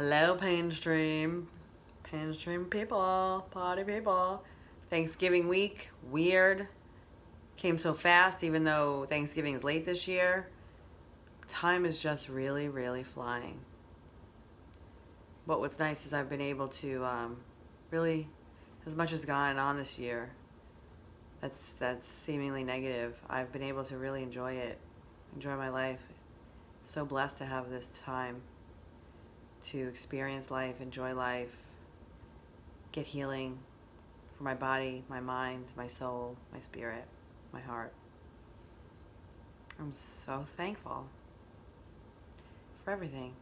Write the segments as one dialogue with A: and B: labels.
A: Hello, Painstream people, party people. Thanksgiving week, weird. Came so fast, even though Thanksgiving is late this year. Time is just really, really flying. But what's nice is I've been able to really, as much has gone on this year, that's seemingly negative. I've been able to really enjoy it, enjoy my life. So blessed to have this time to experience life, enjoy life, get healing for my body, my mind, my soul, my spirit, my heart. I'm so thankful for everything.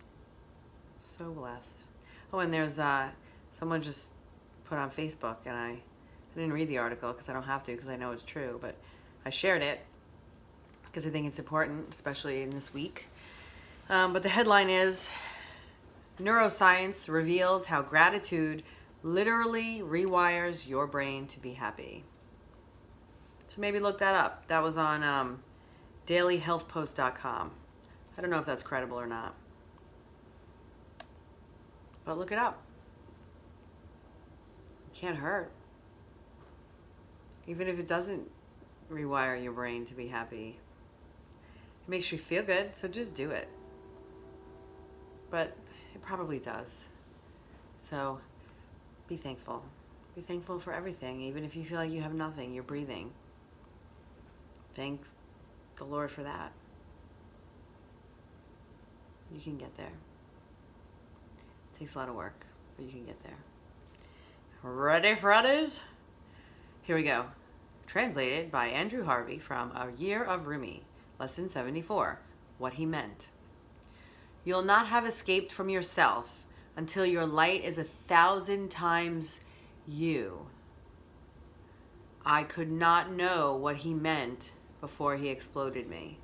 A: So blessed. Oh, and there's someone just put on Facebook, and I didn't read the article because I don't have to, because I know it's true, but I shared it because I think it's important, especially in this week. But the headline is, neuroscience reveals how gratitude literally rewires your brain to be happy. So maybe look that up. That was on dailyhealthpost.com. I don't know if that's credible or not, but look it up. It can't hurt. Even if it doesn't rewire your brain to be happy, it makes you feel good, so just do it. But it probably does. So be thankful. Be thankful for everything. Even if you feel like you have nothing, you're breathing. Thank the Lord for that. You can get there. It takes a lot of work, but you can get there. Ready, Fridays? Here we go. Translated by Andrew Harvey from A Year of Rumi, Lesson 74, What He Meant. You'll not have escaped from yourself until your light is 1,000 times you. I could not know what he meant before he exploded me.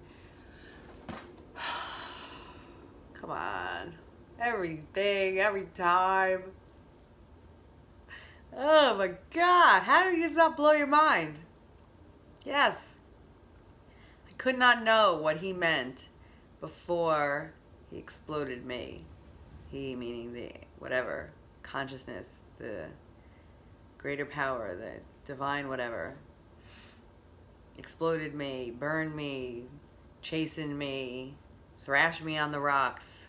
A: Come on. Everything, every time. Oh my God. How did this not blow your mind? Yes. I could not know what he meant before he exploded me. He meaning the whatever, consciousness, the greater power, the divine whatever. Exploded me, burned me, chastened me, thrashed me on the rocks.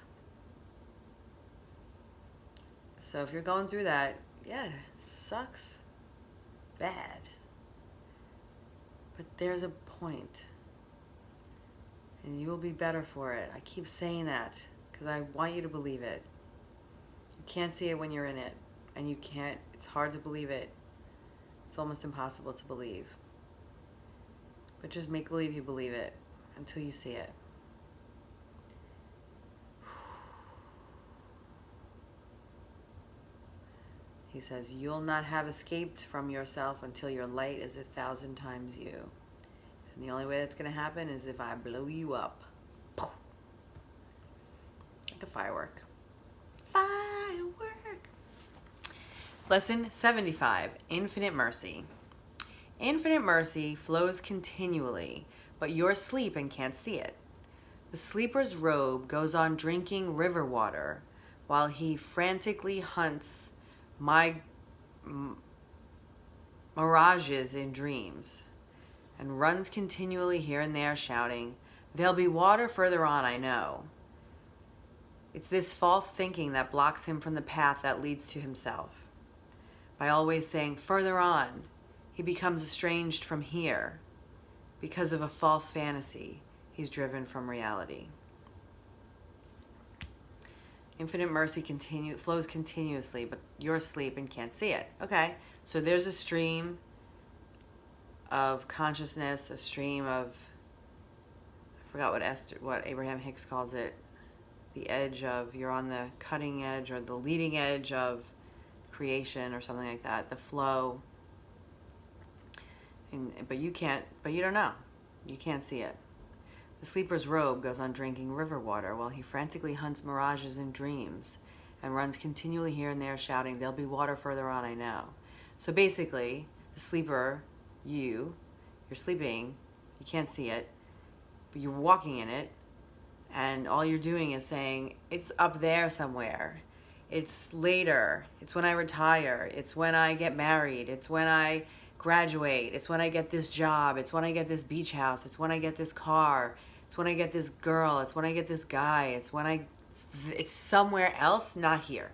A: So if you're going through that, yeah, sucks bad. But there's a point. And you will be better for it. I keep saying that because I want you to believe it. You can't see it when you're in it. And you can't, it's hard to believe it. It's almost impossible to believe. But just make believe you believe it until you see it. He says, you'll not have escaped from yourself until your light is 1,000 times you. And the only way that's going to happen is if I blow you up. Like a firework. Firework! Lesson 75, Infinite Mercy. Infinite mercy flows continually, but you're asleep and can't see it. The sleeper's robe goes on drinking river water while he frantically hunts mirages in dreams, and runs continually here and there shouting, "There'll be water further on, I know." It's this false thinking that blocks him from the path that leads to himself. By always saying, "Further on," he becomes estranged from here. Because of a false fantasy, he's driven from reality. Infinite mercy flows continuously, but you're asleep and can't see it. Okay, so there's a stream of consciousness, a stream of, I forgot what Abraham Hicks calls it, the edge of, you're on the cutting edge or the leading edge of creation or something like that, the flow. But you don't know. You can't see it. The sleeper's robe goes on drinking river water while he frantically hunts mirages in dreams and runs continually here and there shouting, "There'll be water further on, I know." So basically, the sleeper, you're sleeping, you can't see it, but you're walking in it, and all you're doing is saying, "It's up there somewhere. It's later. It's when I retire. It's when I get married. It's when I graduate. It's when I get this job. It's when I get this beach house. It's when I get this car. It's when I get this girl. It's when I get this guy. It's somewhere else, not here.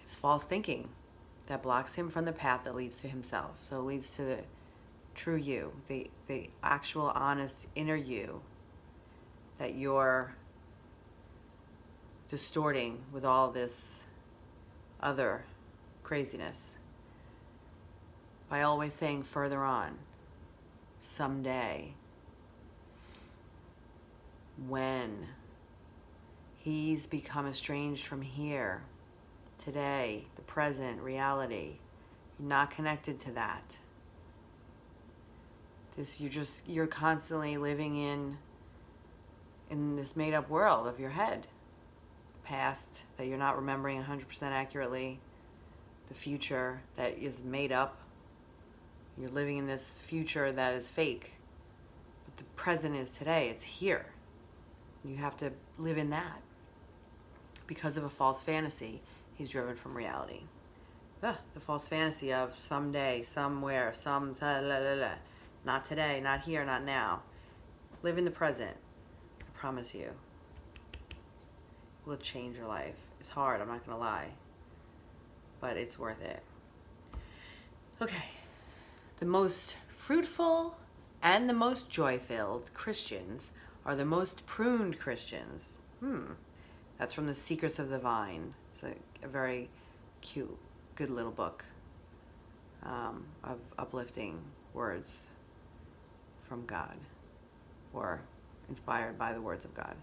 A: It's false thinking that blocks him from the path that leads to himself. So it leads to the true you, the actual, honest, inner you that you're distorting with all this other craziness by always saying further on, someday, when. He's become estranged from here, today, the present, reality. You're not connected to that. You're constantly living in this made up world of your head. Past that you're not remembering 100% accurately, the future that is made up. You're living in this future that is fake. But the present is today, it's here. You have to live in that. Because of a false fantasy, he's driven from reality. The false fantasy of someday, somewhere, not today, not here, not now. Live in the present. I promise you. It will change your life. It's hard, I'm not going to lie. But it's worth it. Okay. The most fruitful and the most joy-filled Christians are the most pruned Christians. That's from The Secrets of the Vine. It's a very cute, good little book of uplifting words from God, or inspired by the words of God.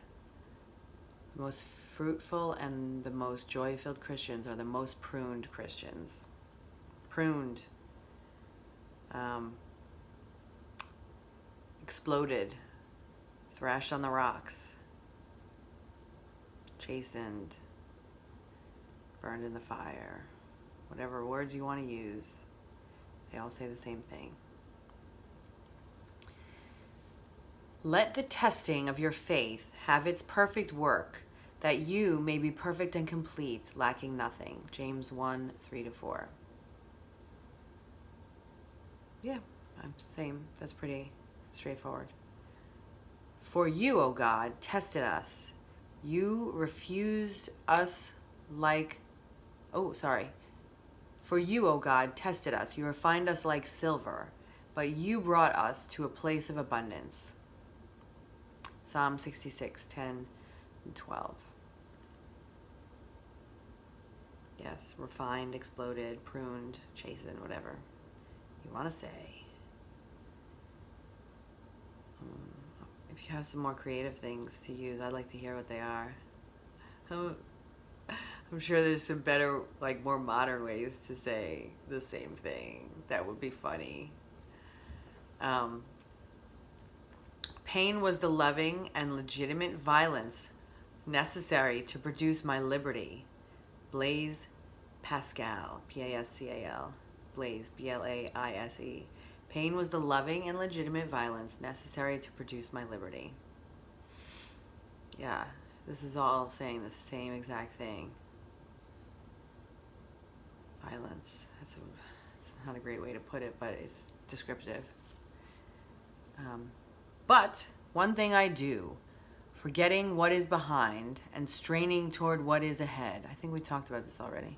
A: The most fruitful and the most joy-filled Christians are the most pruned Christians. Pruned. Exploded. Thrashed on the rocks. Chastened. Burned in the fire. Whatever words you want to use, they all say the same thing. Let the testing of your faith have its perfect work, that you may be perfect and complete, lacking nothing. James 1:3-4. Yeah, same. That's pretty straightforward. For you, O God, tested us. You refused us like... For you, O God, tested us. You refined us like silver, but you brought us to a place of abundance. Psalm 66:10-12. Yes, refined, exploded, pruned, chastened, whatever you want to say. If you have some more creative things to use, I'd like to hear what they are. I'm sure there's some better, more modern ways to say the same thing. That would be funny. Pain was the loving and legitimate violence necessary to produce my liberty. Blaise Pascal, Pascal. Blaise, Blaise. Pain was the loving and legitimate violence necessary to produce my liberty. Yeah, this is all saying the same exact thing. Violence. That's not a great way to put it, but it's descriptive. But one thing I do, forgetting what is behind and straining toward what is ahead. I think we talked about this already.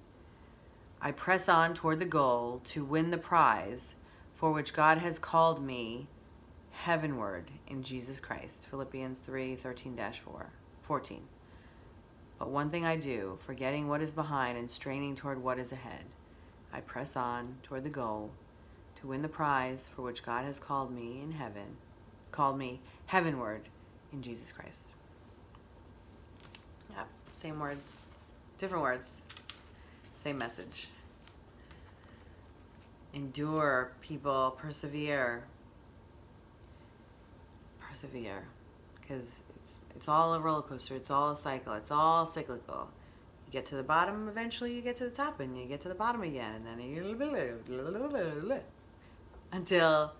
A: I press on toward the goal to win the prize for which God has called me heavenward in Jesus Christ. Philippians 3:13-14. But one thing I do, forgetting what is behind and straining toward what is ahead, I press on toward the goal to win the prize for which God has called me heavenward in Jesus Christ. Yeah, same words, different words, same message. Endure, people, persevere, because it's all a roller coaster. It's all a cycle. It's all cyclical. You get to the bottom, eventually you get to the top, and you get to the bottom again, and then until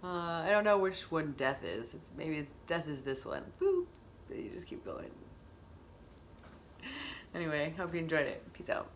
A: I don't know which one death is. Maybe death is this one. Boop. You just keep going. Anyway, hope you enjoyed it. Peace out.